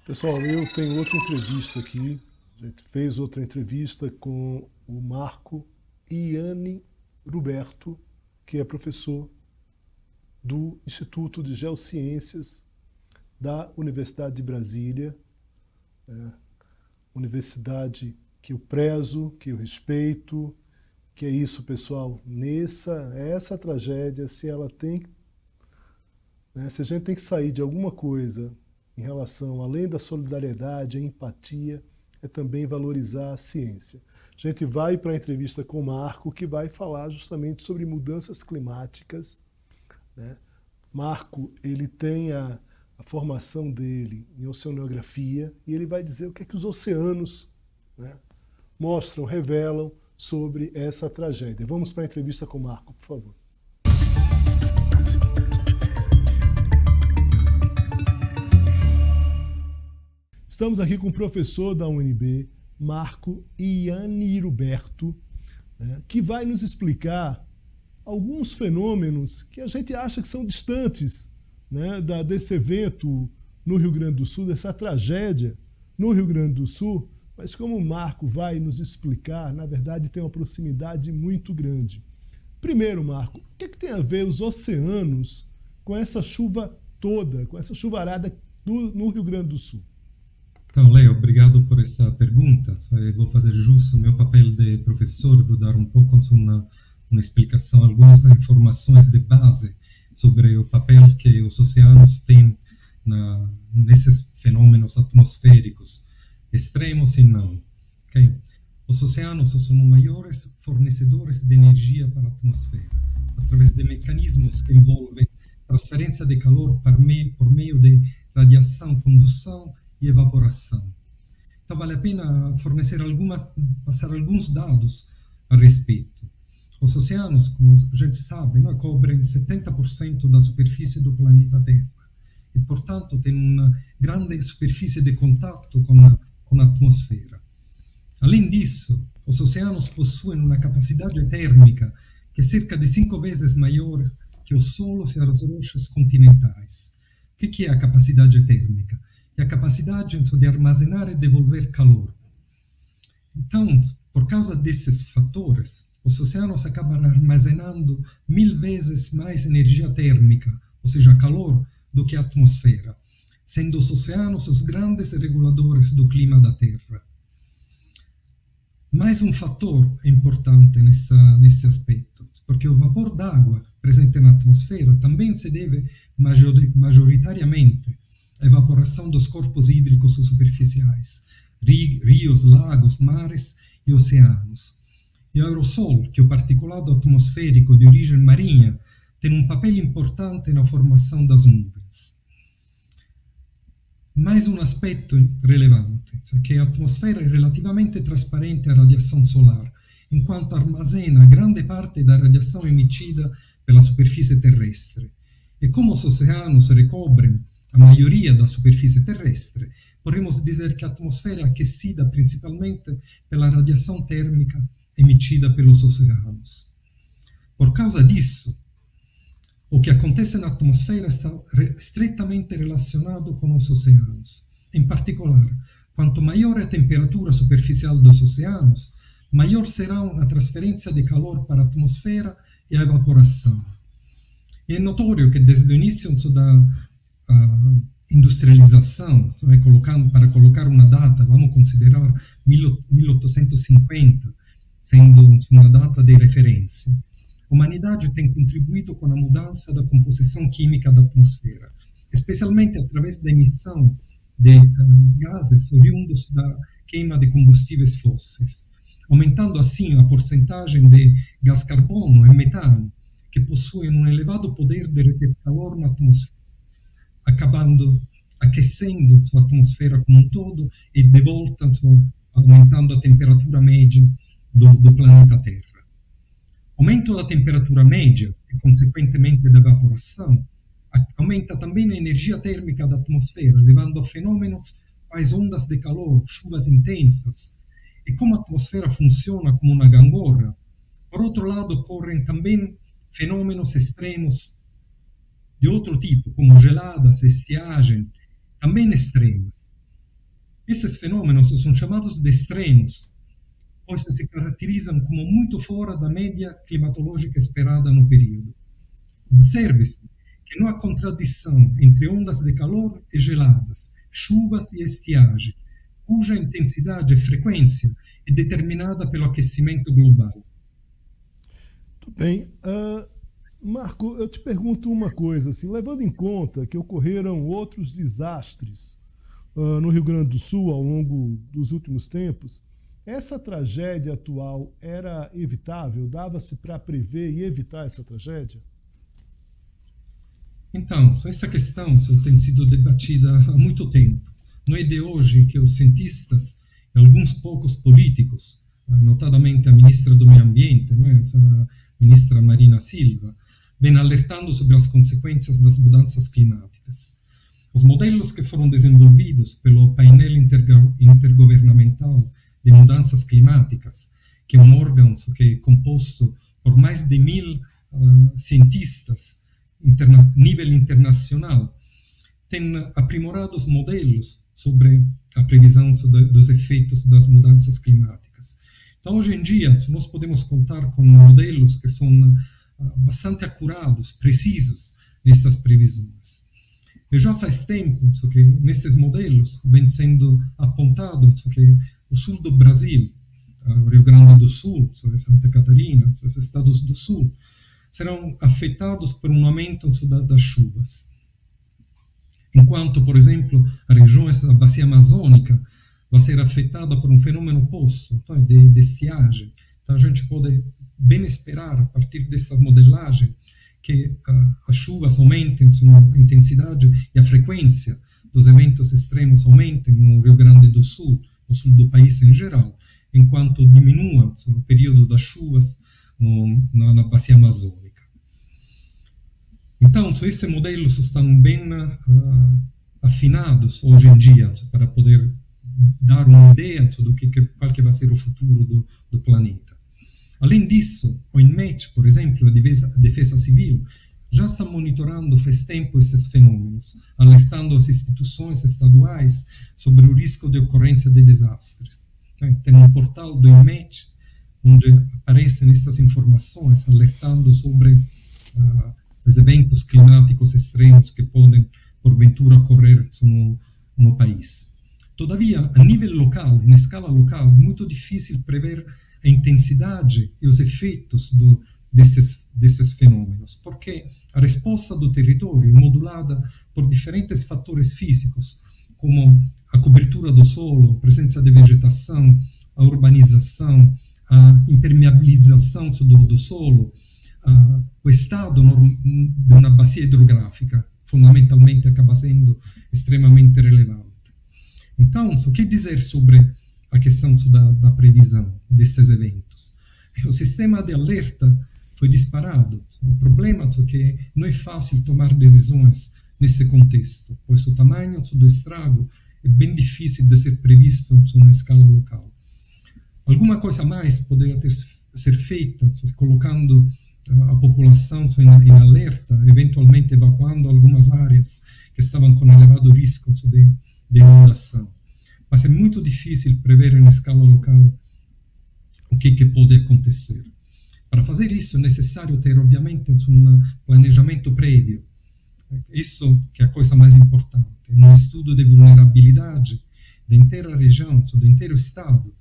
Pessoal, eu tenho outra entrevista aqui. A gente fez outra entrevista com o Marco Iani Ruberto, que é professor do Instituto de Geociências da Universidade de Brasília, universidade que eu prezo, que eu respeito, que é isso, pessoal. Essa tragédia, se ela tem, né, se a gente tem que sair de alguma coisa em relação, além da solidariedade, a empatia, é também valorizar a ciência. A gente vai para a entrevista com o Marco, que vai falar justamente sobre mudanças climáticas, né? Marco, ele tem a formação dele em oceanografia e ele vai dizer o que é que os oceanos, né, mostram, revelam sobre essa tragédia. Vamos para a entrevista com o Marco, por favor. Estamos aqui com o professor da UNB, Marco Iani Ruberto, né, que vai nos explicar alguns fenômenos que a gente acha que são distantes, né, desse evento no Rio Grande do Sul, dessa tragédia no Rio Grande do Sul, mas como o Marco vai nos explicar, na verdade tem uma proximidade muito grande. Primeiro, Marco, o que tem a ver os oceanos com essa chuva toda, com essa chuvarada no Rio Grande do Sul? Então, Leo, obrigado por essa pergunta. Vou fazer jus ao meu papel de professor, vou dar um pouco uma explicação, algumas informações de base sobre o papel que os oceanos têm nesses fenômenos atmosféricos, extremos e não. Okay? Os oceanos são os maiores fornecedores de energia para a atmosfera, através de mecanismos que envolvem transferência de calor por meio de radiação, condução e evaporação. Então vale a pena passar alguns dados a respeito. Os oceanos, como a gente sabe, cobrem 70% da superfície do planeta Terra e, portanto, têm uma grande superfície de contato com a atmosfera. Além disso, os oceanos possuem uma capacidade térmica que é cerca de 5 vezes maior que os solos e as rochas continentais. O que é a capacidade térmica? É a capacidade de armazenar e devolver calor. Então, por causa desses fatores, os oceanos acabam armazenando 1000 vezes mais energia térmica, ou seja, calor, do que a atmosfera, sendo os oceanos os grandes reguladores do clima da Terra. Mais um fator importante nesse aspecto, porque o vapor d'água presente na atmosfera também se deve majoritariamente à evaporação dos corpos hídricos superficiais, rios, lagos, mares e oceanos. E o aerossol, que é o particulado atmosférico de origem marinha, tem um papel importante na formação das nuvens. Mais um aspecto relevante, é que a atmosfera é relativamente transparente à radiação solar, enquanto armazena grande parte da radiação emitida pela superfície terrestre. E como os oceanos recobrem a maioria da superfície terrestre, podemos dizer que a atmosfera é aquecida principalmente pela radiação térmica emitida pelos oceanos. Por causa disso, o que acontece na atmosfera está estreitamente relacionado com os oceanos. Em particular, quanto maior é a temperatura superficial dos oceanos, maior será a transferência de calor para a atmosfera e a evaporação. E é notório que desde o início da industrialização, para colocar uma data, vamos considerar 1850, sendo uma data de referência, a humanidade tem contribuído com a mudança da composição química da atmosfera, especialmente através da emissão de gases oriundos da queima de combustíveis fósseis, aumentando assim a porcentagem de gás carbono e metano, que possuem um elevado poder de reter calor na atmosfera, acabando aquecendo a atmosfera como um todo e de volta aumentando a temperatura média do planeta Terra. Aumento da temperatura média e, consequentemente, da evaporação aumenta também a energia térmica da atmosfera, levando a fenômenos quais ondas de calor, chuvas intensas. E como a atmosfera funciona como uma gangorra, por outro lado, ocorrem também fenômenos extremos de outro tipo, como geladas, estiagem, também extremas. Esses fenômenos são chamados de extremos, pois se caracterizam como muito fora da média climatológica esperada no período. Observe-se que não há contradição entre ondas de calor e geladas, chuvas e estiagem, cuja intensidade e frequência é determinada pelo aquecimento global. Tudo bem. Marco, eu te pergunto uma coisa, assim, levando em conta que ocorreram outros desastres no Rio Grande do Sul ao longo dos últimos tempos, essa tragédia atual era evitável? Dava-se para prever e evitar essa tragédia? Então, essa questão tem sido debatida há muito tempo. Não é de hoje que os cientistas e alguns poucos políticos, notadamente a ministra do Meio Ambiente, não é? A ministra Marina Silva, vem alertando sobre as consequências das mudanças climáticas. Os modelos que foram desenvolvidos pelo painel intergovernamental de mudanças climáticas, que é um órgão que é composto por mais de 1.000 cientistas nível internacional, tem aprimorado os modelos sobre a previsão dos efeitos das mudanças climáticas. Então, hoje em dia, nós podemos contar com modelos que são bastante acurados, precisos nessas previsões. E já faz tempo que nesses modelos vem sendo apontado que o sul do Brasil, o Rio Grande do Sul, Santa Catarina, os estados do sul, serão afetados por um aumento das chuvas. Enquanto, por exemplo, a região da bacia amazônica vai ser afetada por um fenômeno oposto, de estiagem. Então, a gente pode bem esperar, a partir dessa modelagem, que as chuvas aumentem sua intensidade e a frequência dos eventos extremos aumentem no Rio Grande do Sul, no sul do país em geral, enquanto diminua o período das chuvas na bacia amazônica. Então, esses modelos estão bem afinados hoje em dia para poder dar uma ideia do qual que vai ser o futuro do planeta. Além disso, o INMET, por exemplo, a Defesa Civil, já está monitorando faz tempo esses fenômenos, alertando as instituições estaduais sobre o risco de ocorrência de desastres. Tem um portal do INMET, onde aparecem essas informações, alertando sobre os eventos climáticos extremos que podem, porventura, ocorrer no país. Todavia, a nível local, em escala local, é muito difícil prever a intensidade e os efeitos desses fenômenos, porque a resposta do território é modulada por diferentes fatores físicos, como a cobertura do solo, a presença de vegetação, a urbanização, a impermeabilização do solo, o estado de uma bacia hidrográfica, fundamentalmente, acaba sendo extremamente relevante. Então, o que dizer sobre a questão da previsão desses eventos? O sistema de alerta foi disparado. O problema é que não é fácil tomar decisões nesse contexto, pois o tamanho do estrago é bem difícil de ser previsto em escala local. Alguma coisa mais poderia ser feita, colocando a população em alerta, eventualmente evacuando algumas áreas que estavam com elevado risco de inundação. Mas é muito difícil prever em escala local o que pode acontecer. Para fazer isso é necessário ter, obviamente, um planejamento prévio. Isso que é a coisa mais importante. Um estudo de vulnerabilidade da inteira região, do inteiro estado,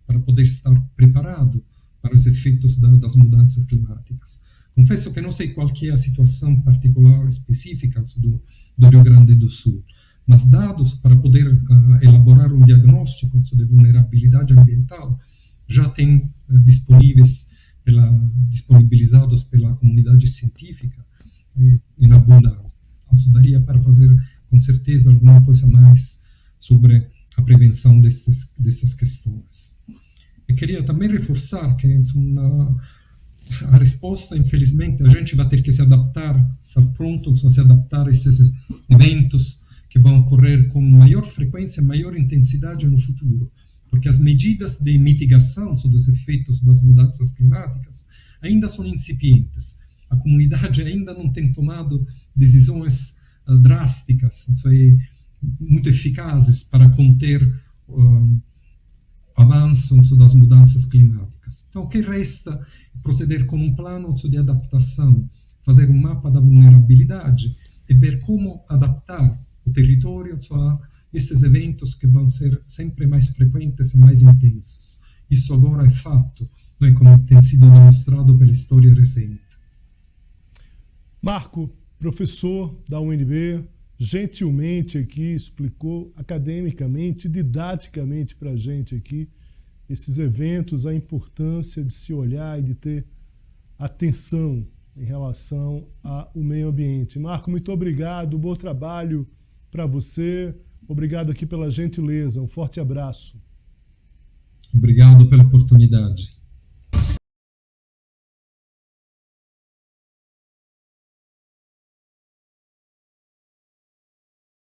para poder estar preparado para os efeitos das mudanças climáticas. Confesso que não sei qual que é a situação particular específica do Rio Grande do Sul, mas dados para poder elaborar um diagnóstico de vulnerabilidade ambiental já tem disponibilizados pela comunidade científica em abundância. Então, isso daria para fazer, com certeza, alguma coisa mais sobre a prevenção dessas questões. Eu queria também reforçar que a resposta, infelizmente, a gente vai ter que se adaptar, estar pronto a se adaptar a esses eventos que vão ocorrer com maior frequência, maior intensidade no futuro, porque as medidas de mitigação sobre os efeitos das mudanças climáticas ainda são incipientes. A comunidade ainda não tem tomado decisões drásticas, muito eficazes para conter avanço das mudanças climáticas. Então, o que resta é proceder com um plano de adaptação, fazer um mapa da vulnerabilidade e ver como adaptar o território a esses eventos que vão ser sempre mais frequentes e mais intensos. Isso agora é fato, não é como tem sido demonstrado pela história recente. Marco, professor da UNB, gentilmente aqui explicou academicamente, didaticamente para a gente aqui esses eventos, a importância de se olhar e de ter atenção em relação ao meio ambiente. Marco, muito obrigado, bom trabalho para você, obrigado aqui pela gentileza, um forte abraço. Obrigado pela oportunidade.